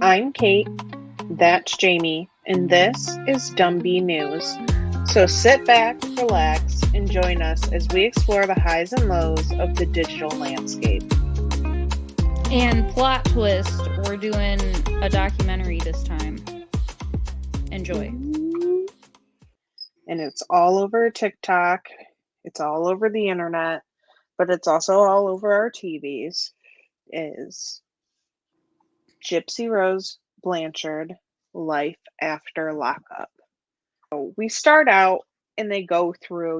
I'm Kate, that's Jamie, and this is Dumby News. So sit back, relax, and join us as we explore the highs and lows of the digital landscape. And plot twist, we're doing a documentary this time. Enjoy. And it's all over TikTok, it's all over the internet, but it's also all over our TVs. Is Gypsy Rose Blanchard, Life After Lockup. So we start out and they go through,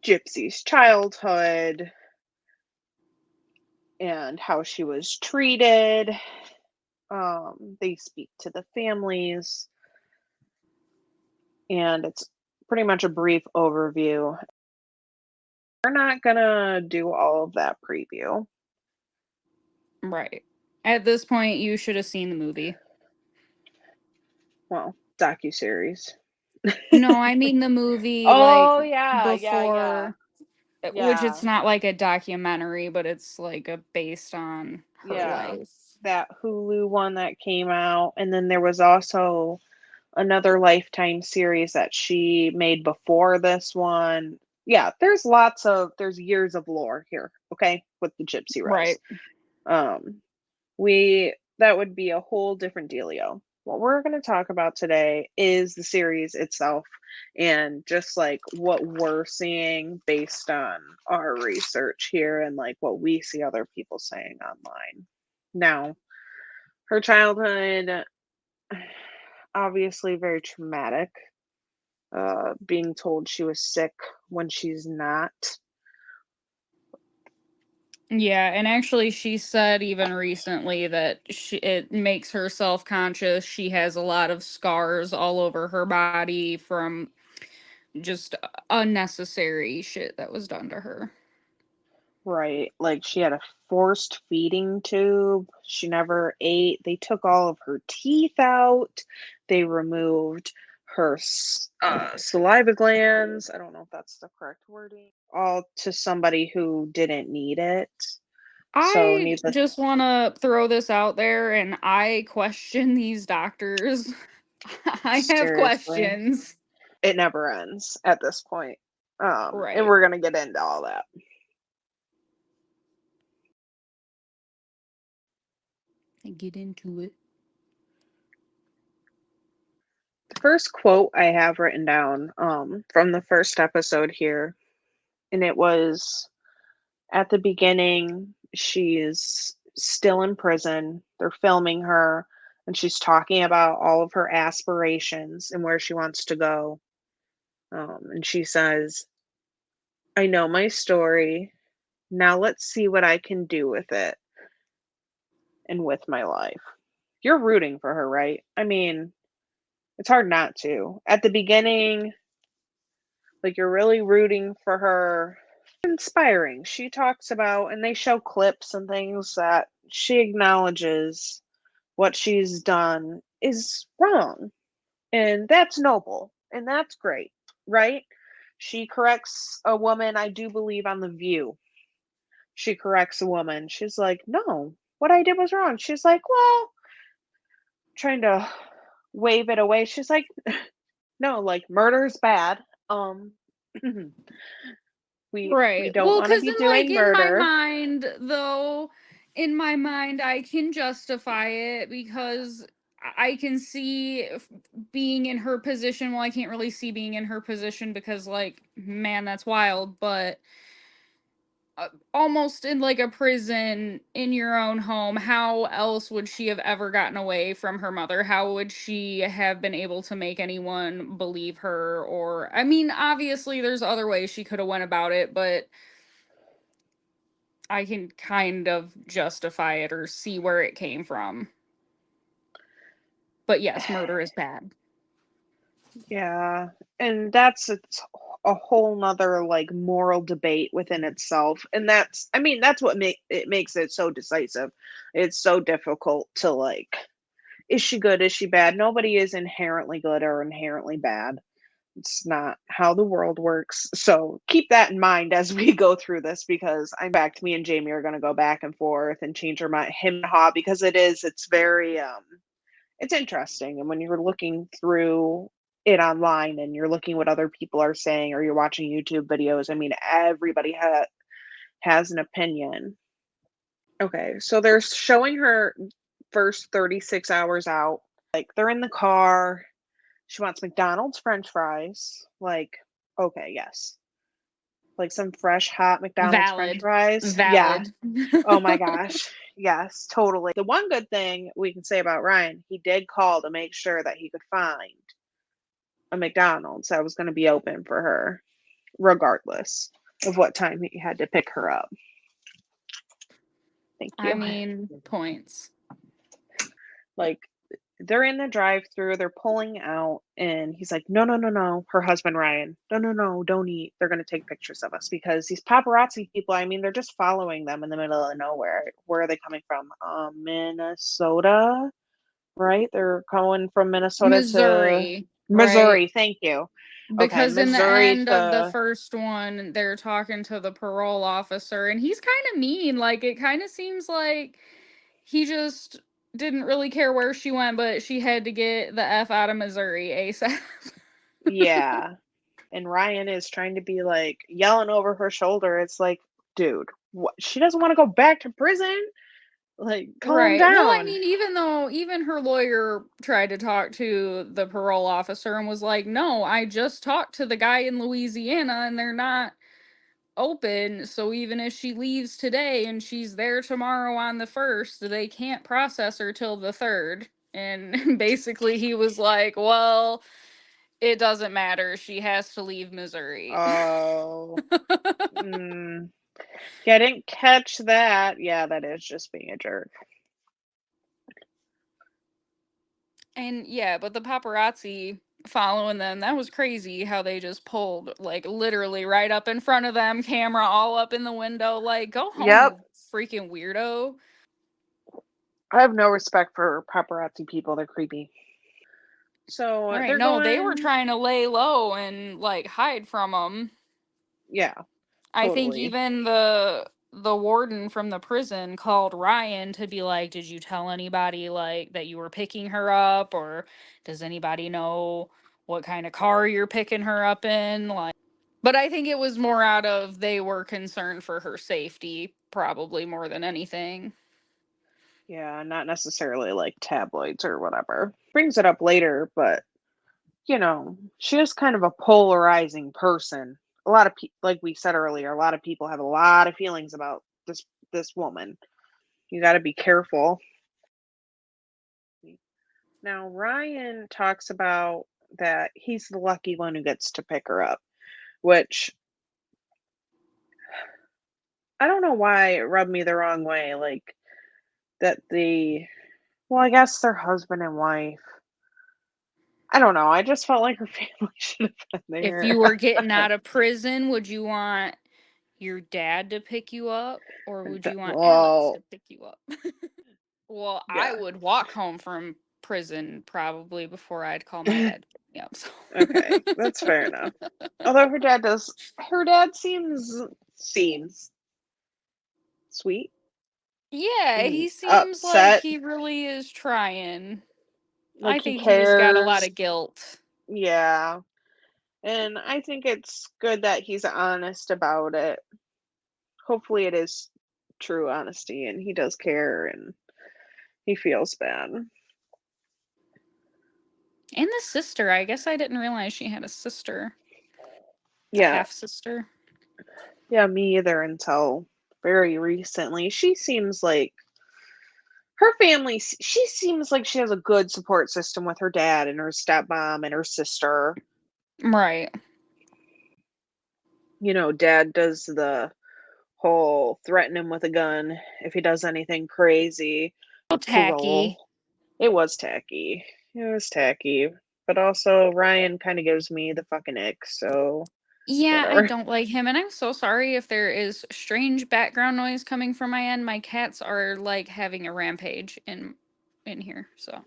Gypsy's childhood and how she was treated. They speak to the families, and it's pretty much a brief overview. We're not gonna do all of that preview. Right. At this point, you should have seen the movie. Well, docuseries. No, I mean the movie, Oh, like, yeah, before, which yeah, it's not like a documentary, but it's like based on her yeah. life. That Hulu one that came out, and then there was also another Lifetime series that she made before this one. Yeah, there's years of lore here, okay, with the Gypsy Rose. Right. That would be a whole different dealio. What we're going to talk about today is the series itself and just like what we're seeing based on our research here and like what we see other people saying online. Now, her childhood, obviously very traumatic. Being told she was sick when she's not. Yeah, and actually she said even recently that it makes her self-conscious. She has a lot of scars all over her body from just unnecessary shit that was done to her. Right. Like she had a forced feeding tube. She never ate. They took all of her teeth out. They removed her saliva glands. I don't know if that's the correct wording. All to somebody who didn't need it. So I needless. just want to throw this out there, and I question these doctors. I have Seriously. questions. It never ends at this point. And Right. we're gonna get into all that. Get into it. The first quote I have written down from the first episode here, and it was at the beginning. She's still in prison. They're filming her, and she's talking about all of her aspirations and where she wants to go. And she says, I know my story. Now let's see what I can do with it and with my life. You're rooting for her, right? I mean, it's hard not to. At the beginning, like you're really rooting for her. Inspiring. She talks about, and they show clips and things that she acknowledges what she's done is wrong. And that's noble. And that's great, right? She corrects a woman, I do believe, on The View. She corrects a woman. She's like, no, what I did was wrong. She's like, well, trying to wave it away. She's like, no, like murder's bad. We Right. don't Well, want to because be in like doing in my murder. mind, though, in my mind, I can justify it because I can see being in her position. Well, I can't really see being in her position because, like, man, that's wild. But almost in like a prison in your own home, how else would she have ever gotten away from her mother? How would she have been able to make anyone believe her? Or, I mean, obviously, there's other ways she could have went about it, but I can kind of justify it or see where it came from. But yes, murder is bad. Yeah, and that's a whole nother like moral debate within itself. And that's, I mean, that's what makes it so decisive. It's so difficult to like, is she good? Is she bad? Nobody is inherently good or inherently bad. It's not how the world works. So keep that in mind as we go through this, because I fact me and Jamie are gonna go back and forth and change our mind him and haw, because it's very it's interesting. And when you're looking through it online and you're looking what other people are saying, or you're watching YouTube videos, I mean everybody has an opinion. Okay, so they're showing her first 36 hours out. Like they're in the car. She wants McDonald's French fries. Like, okay, yes. Like some fresh, hot McDonald's French Valid. fries. Yeah. Valid. Oh my gosh. Yes, totally. The one good thing we can say about Ryan, he did call to make sure that he could find a McDonald's that was going to be open for her, regardless of what time he had to pick her up. Thank I you. mean, points. Like, they're in the drive-through, they're pulling out, and he's like, "No, no, no, no." Her husband Ryan, "No, no, no, don't eat. They're gonna take pictures of us." Because these paparazzi people, I mean, they're just following them in the middle of nowhere. Where are they coming from? Minnesota, right? They're going from Minnesota to Missouri, right? Missouri. Thank you. Okay, Because in the Missouri end of the to first one, they're talking to the parole officer, and he's kind of mean. Like, it kind of seems like he just didn't really care where she went, but she had to get the F out of Missouri ASAP. yeah. And Ryan is trying to be like yelling over her shoulder. It's like, dude, what? She doesn't want to go back to prison. Like, calm Right. Well, I down. mean, even her lawyer tried to talk to the parole officer and was like, "No, I just talked to the guy in Louisiana and they're not open. So even if she leaves today and she's there tomorrow on the 1st, they can't process her till the 3rd." And basically he was like, "Well, it doesn't matter. She has to leave Missouri." Oh, mm. Yeah, I didn't catch that. Yeah, that is just being a jerk. And yeah, but the paparazzi following them, that was crazy how they just pulled like literally right up in front of them, camera all up in the window. Like, go home, Yep. you freaking weirdo. I have no respect for paparazzi people. They're creepy. So Right. they're No, they were going, trying to lay low and like hide from them. yeah, I think totally. even the warden from the prison called Ryan to be like, "Did you tell anybody like that you were picking her up, or does anybody know what kind of car you're picking her up in?" Like, but I think it was more out of they were concerned for her safety, probably more than anything. Yeah, not necessarily like tabloids or whatever. Brings it up later, but she is kind of a polarizing person. A lot of people, like we said earlier, a lot of people have a lot of feelings about this woman. You got to be careful. Now, Ryan talks about that he's the lucky one who gets to pick her up, which I don't know why it rubbed me the wrong way. Like that well, I guess they're husband and wife. I don't know. I just felt like her family should have been If there. you were getting out of prison, would you want your dad to pick you up, or would you want Alex to Well, pick you up? Well, I yeah. would walk home from prison probably before I'd call my dad to pick me up. So. Okay, that's fair enough. Although her dad seems sweet Yeah, and he seems like upset, he really is trying. I like he think he just got a lot cares. of guilt. Yeah. And I think it's good that he's honest about it. Hopefully it is true honesty and he does care and he feels bad. And the sister, I guess I didn't realize she had a sister, a Yeah. half sister. Yeah, me either until very recently. She seems like her family she seems like she has a good support system with her dad and her stepmom and her sister. Right. Dad does the whole threaten him with a gun if he does anything crazy. So tacky. Parole. It was tacky. It was tacky. But also Ryan kind of gives me the fucking ick, so Yeah, I whatever. don't like him, and I'm so sorry if there is strange background noise coming from my end. My cats are like having a rampage in here. So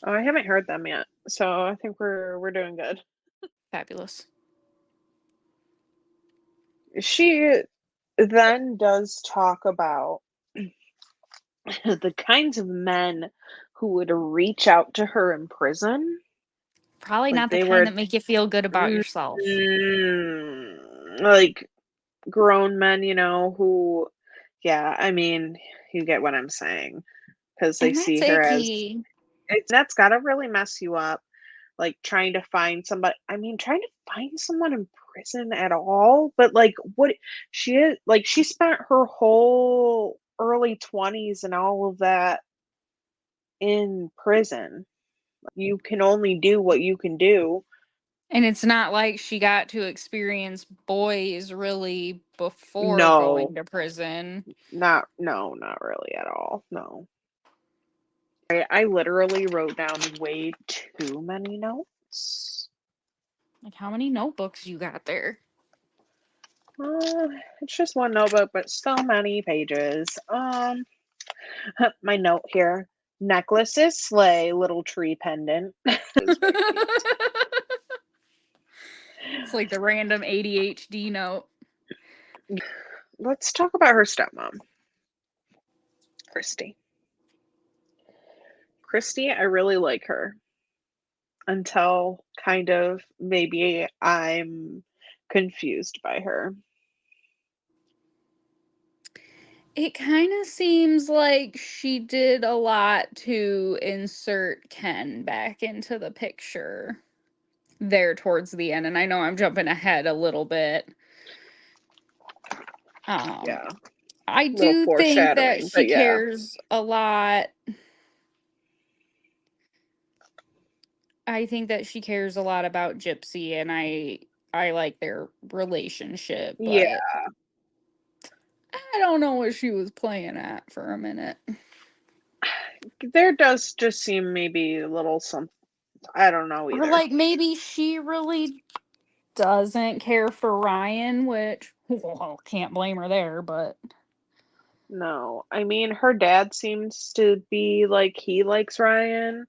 Oh, I haven't heard them yet. So I think we're doing good. Fabulous. She then does talk about the kinds of men who would reach out to her in prison. Probably Like not the they kind were that make you feel good about yourself. like grown men, who, yeah, I mean, you get what I'm saying, because they And that's see her as icky. that's gotta really mess you up, like trying to find somebody. I mean, trying to find someone in prison at all, but like what she is like, she spent her whole early 20s and all of that in prison. You can only do what you can do. And it's not like she got to experience boys really before No, going to prison. not really at all. No. I literally wrote down way too many notes. Like, how many notebooks you got there? Uh, it's just one notebook, but so many pages. My note here: necklaces slay, little tree pendant. It was very cute. It's like the random ADHD note. Let's talk about her stepmom, Christy. Christy, I really like her until kind of maybe I'm confused by her. It kind of seems like she did a lot to insert Ken back into the picture there towards the end. And I know I'm jumping ahead a little bit. Um, Yeah, I a little do think that foreshadowing, she but yeah. cares a lot. I think that she cares a lot about Gypsy, and I like their relationship, Yeah, but I don't know what she was playing at for a minute. there does just seem maybe a little some. I don't know Or either. like maybe she really doesn't care for Ryan, which well, can't blame her there, but No, I mean her dad seems to be like he likes Ryan,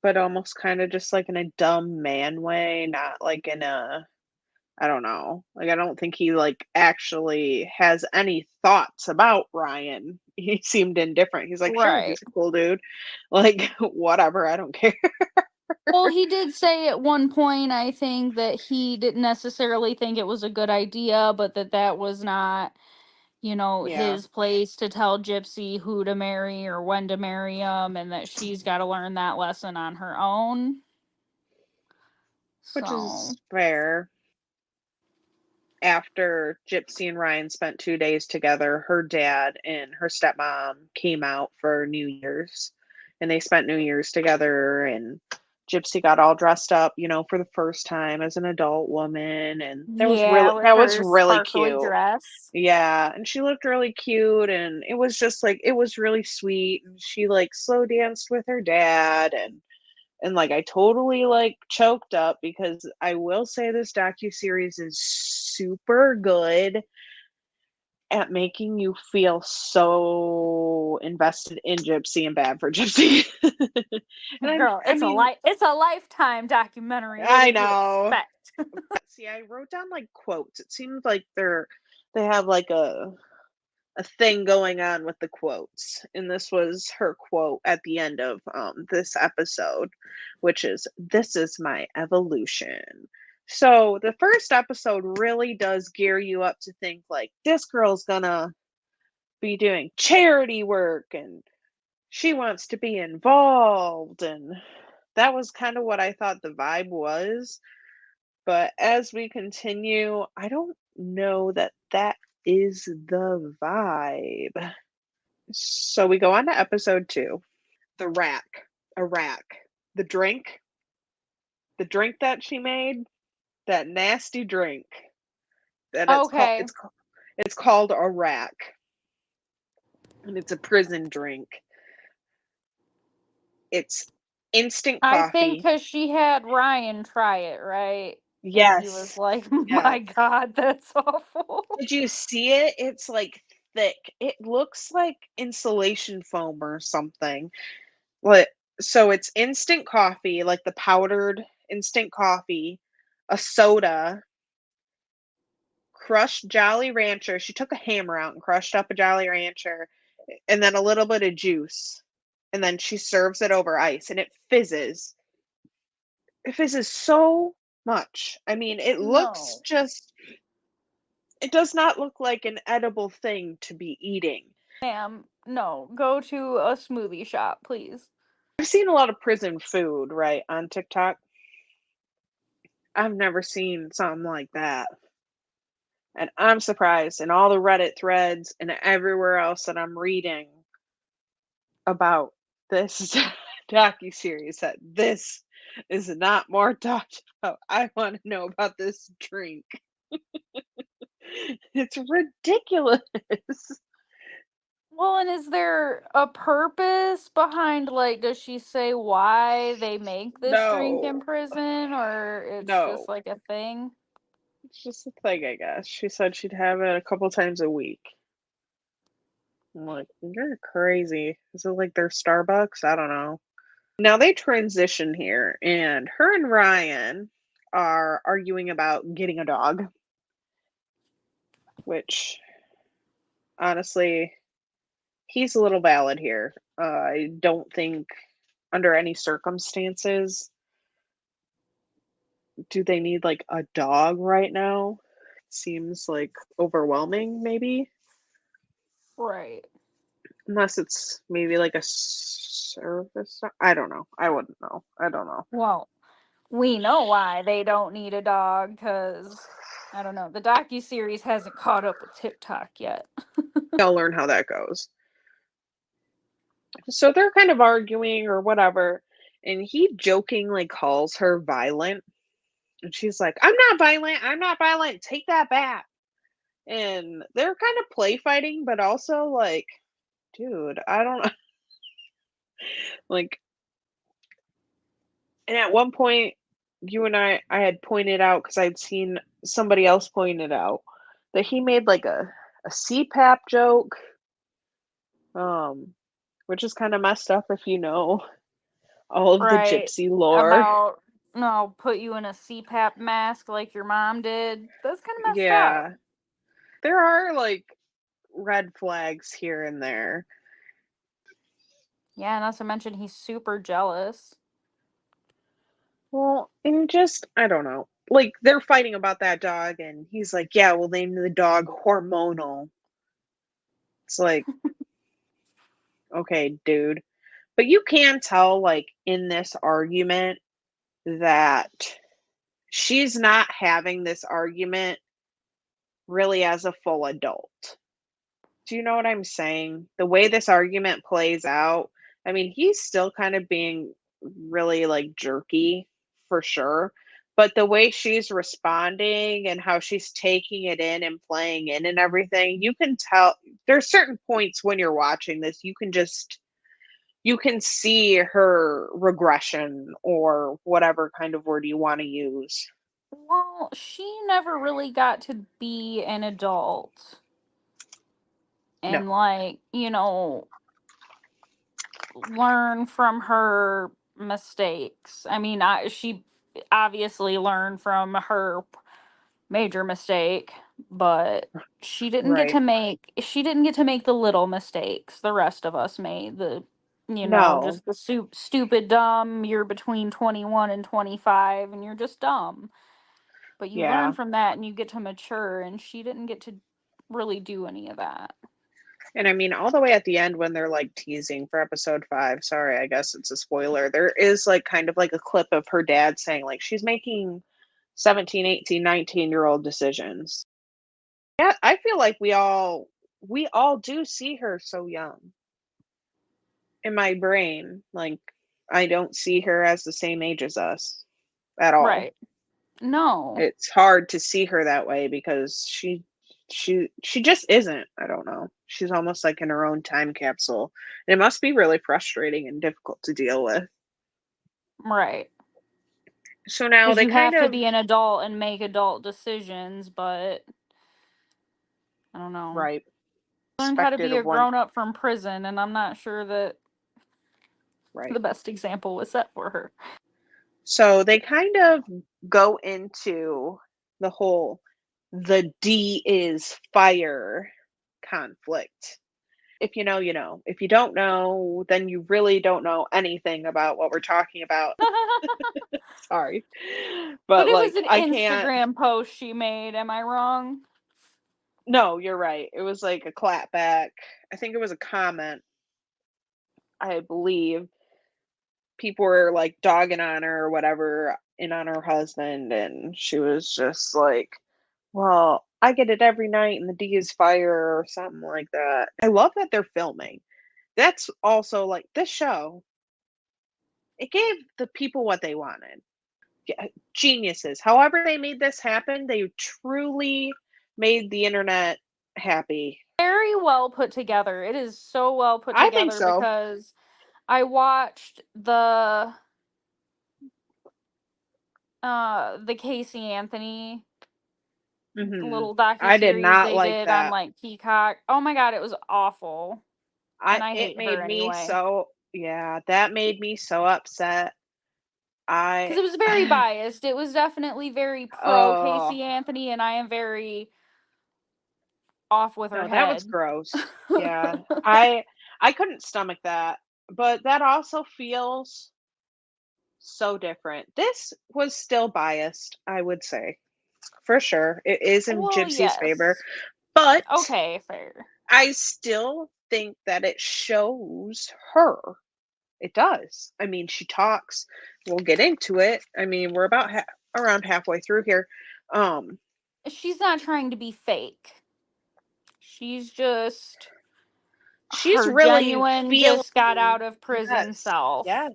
but almost kind of just like in a dumb man way, not like in a, I don't know. Like I don't think he like actually has any thoughts about Ryan. He seemed indifferent. He's like, sure, right. he's a cool dude. Like whatever, I don't care. Well, he did say at one point, I think, that he didn't necessarily think it was a good idea, but that was not, Yeah, his place to tell Gypsy who to marry or when to marry him, and that she's got to learn that lesson on her own. which So, is fair. After Gypsy and Ryan spent 2 days together, her dad and her stepmom came out for New Year's, and they spent New Year's together. And Gypsy got all dressed up, for the first time as an adult woman, and yeah, with that was her really sparkly cute. dress. Yeah, and she looked really cute, and it was just like it was really sweet. And she like slow danced with her dad, and like I totally like choked up because I will say this docu-series is super good at making you feel so invested in Gypsy and bad for Gypsy. And Girl, I mean, it's a lifetime documentary. What I did you know. expect? See, I wrote down like quotes. It seems like they have like a thing going on with the quotes. And this was her quote at the end of this episode, which is, "This is my evolution." So the first episode really does gear you up to think like this girl's gonna be doing charity work and she wants to be involved, and that was kind of what I thought the vibe was. But as we continue, I don't know that that is the vibe. So we go on to episode 2. The rack. A rack. The drink. The drink that she made, that nasty drink. That Okay. it's called a rack. And it's a prison drink. It's instant I think coffee. because she had Ryan try it, right? And he was Yes. like, Yes. my God, that's awful. Did you see it? It's like thick. It looks like insulation foam or something. What? So it's instant coffee, like the powdered instant coffee, a soda, crushed Jolly Rancher. She took a hammer out and crushed up a Jolly Rancher, and then a little bit of juice. And then she serves it over ice, and it fizzes. It fizzes so much. I mean, it looks No, just, it does not look like an edible thing to be eating. ma'am, no. Go to a smoothie shop, please. I've seen a lot of prison food, right, on TikTok. I've never seen something like that. And I'm surprised. And all the Reddit threads and everywhere else that I'm reading about this docu-series that this is not more talked about. I want to know about this drink. It's ridiculous. Well, and is there a purpose behind, like, does she say why they make this drink in No, prison, or it's just no. like a thing? It's just a thing, I guess. She said she'd have it a couple times a week. I'm like, you're crazy. Is it like their Starbucks? I don't know. Now they transition here, and her and Ryan are arguing about getting a dog, which honestly, he's a little valid here. I don't think under any circumstances do they need like a dog right now. It seems like overwhelming, maybe, Right. unless it's maybe like a service. I don't know. I wouldn't know. I don't know. Well, we know why they don't need a dog, because I don't know. The docu-series hasn't caught up with TikTok yet. I'll learn how that goes. So they're kind of arguing or whatever, and he jokingly calls her violent. And she's like, I'm not violent. I'm not violent. Take that back. And they're kind of play fighting, but also like, dude, I don't know. Like, and at one point, you and I had pointed out because I'd seen somebody else point it out that he made like a CPAP joke, um, which is kind of messed up if you know all of the Right. gypsy lore. About, no, put you in a CPAP mask like your mom did. That's kind of messed up. Yeah, there are like red flags here and there. Yeah, not to mention he's super jealous. Well, and just I don't know. Like they're fighting about that dog, and he's like, "Yeah, we'll name the dog Hormonal." It's like, okay, dude. But you can tell, like in this argument, that she's not having this argument really as a full adult. Do you know what I'm saying? The way this argument plays out, I mean, he's still kind of being really like jerky for sure. But the way she's responding and how she's taking it in and playing in and everything, you can tell there's certain points when you're watching this, you can see her regression or whatever kind of word you want to use. Well, she never really got to be an adult No, and, like, learn from her mistakes. I mean, she obviously learned from her major mistake, but right. she didn't get to make the little mistakes the rest of us made. No. Just the stupid dumb, you're between 21 and 25 and you're just dumb. But you learn Yeah. from that and you get to mature, and she didn't get to really do any of that. And I mean, all the way at the end when they're like teasing for episode 5, sorry, I guess it's a spoiler. There is like kind of like a clip of her dad saying, like, she's making 17, 18, 19-year-old decisions. Yeah, I feel like we all do see her so young in my brain. Like, I don't see her as the same age as us at all. Right. No. It's hard to see her that way because she just isn't. I don't know. She's almost like in her own time capsule. And it must be really frustrating and difficult to deal with. Right. So now Because they you kind have to of be an adult and make adult decisions, but I don't know. right Learned how to expected be of a one grown up from prison, and I'm not sure that right. the best example was set for her. So they kind of go into the whole the D is fire conflict. If you know, you know. If you don't know, then you really don't know anything about what we're talking about. Sorry. But But it was like an I can't. Instagram post she made. Am I wrong? No, you're right. It was like a clap back. I think it was a comment, I believe. People were like dogging on her or whatever and on her husband, and she was just like, well, I get it every night and the D is fire or something like that. I love that they're filming. That's also like this show, it gave the people what they wanted. Yeah, geniuses. However they made this happen, they truly made the internet happy. Very well put together. It is so well put I think together so. because I watched the Casey Anthony Mhm. little I did docuseries not they like did on that. like Peacock. Oh my god, it was awful. And I I it hate her made me anyway. so yeah, that made me so upset. Because I it was very biased. It was definitely very pro oh, Casey Anthony, and I am very off with her no, that was head. gross. Yeah. I couldn't stomach that. But that also feels so different. This was still biased, I would say. For sure. It is in Well, Gypsy's favor, yes. but Okay, fair. I still think that it shows her. It does. I mean, she talks. We'll get into it. I mean, we're about around halfway through here. Um, She's not trying to be fake. She's just she's her really genuine, feeling. just got out of prison Yes, self. yes,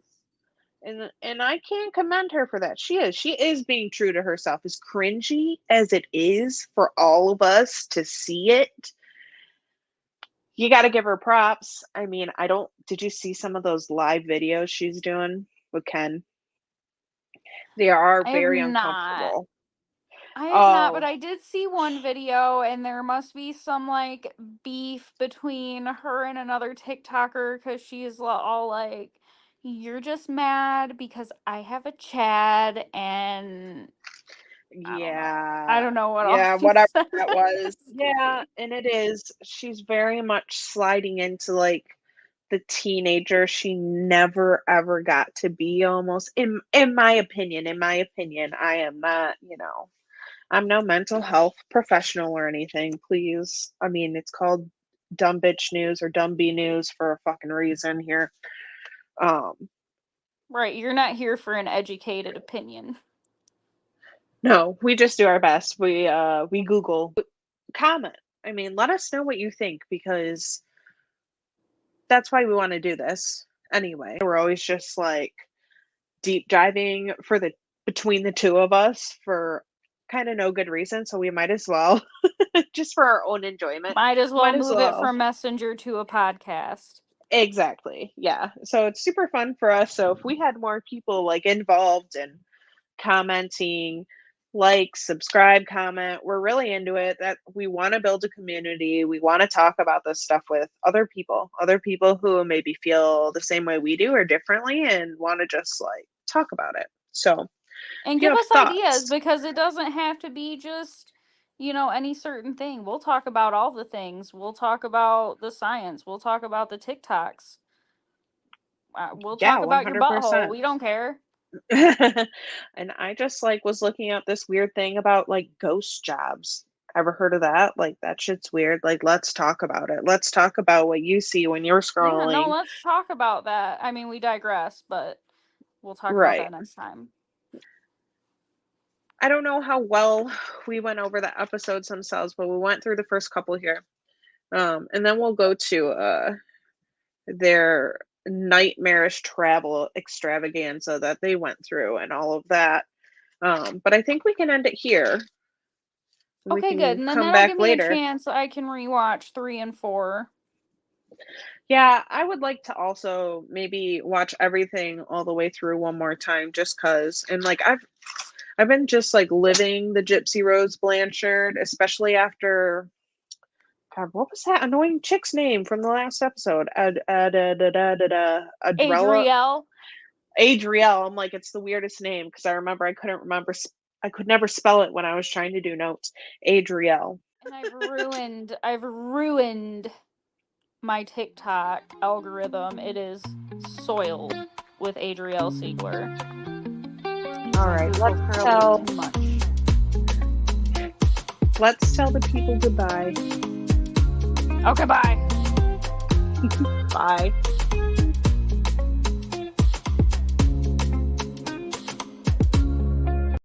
and I can't commend her for that. She is being true to herself. As cringy as it is for all of us to see it, you got to give her props. I mean, I don't. Did you see some of those live videos she's doing with Ken? They are I have very not. uncomfortable. I have not, but Oh, I did see one video, and there must be some like beef between her and another TikToker because she's all like, "You're just mad because I have a Chad," and I don't know. I yeah. don't know what else Yeah, to whatever say. that was. It's Yeah, goofy. and it is. She's very much sliding into, like, the teenager she never ever got to be almost in my opinion. I am not, I'm no mental health professional or anything, please. I mean, it's called dumb bitch news or dumb bee news for a fucking reason here. Um, Right, you're not here for an educated opinion. no, we just do our best. We Google comment. I mean, let us know what you think because that's why we want to do this anyway. We're always just like deep diving for the between the two of us for kind of no good reason, so we might as well just for our own enjoyment. Might as well Might as move it well. from Messenger to a podcast. Exactly. Yeah. So it's super fun for us. So if we had more people like involved and commenting, like, subscribe, comment. We're really into it. That we want to build a community. We want to talk about this stuff with other people who maybe feel the same way we do or differently and want to just like talk about it. So And if you give have us ideas thoughts, because it doesn't have to be just, any certain thing. We'll talk about all the things. We'll talk about the science. We'll talk about the TikToks. We'll yeah, talk about your butthole. 100%. We don't care. And I just like was looking up this weird thing about like ghost jobs. Ever heard of that? Like that shit's weird. Like let's talk about it. Let's talk about what you see when you're Yeah, no, scrolling. let's talk about that. I mean, we digress, but we'll talk about Right. that next time. I don't know how well we went over the episodes themselves, but we went through the first couple here. And then we'll go to their nightmarish travel extravaganza that they went through and all of that. But I think we can end it here. We Okay, good. can And then come that'll back give me a later. chance I can rewatch 3 and 4. Yeah, I would like to also maybe watch everything all the way through one more time just cuz and like I've been just like living the Gypsy Rose Blanchard, especially after God, what was that annoying chick's name from the last episode? Adrella. Adriel. Adriel. I'm like, it's the weirdest name because I remember I could never spell it when I was trying to do notes. Adriel. And I've ruined my TikTok algorithm. It is soiled with Adriel Siegler. All right, let's tell the people goodbye. Okay, bye. Bye.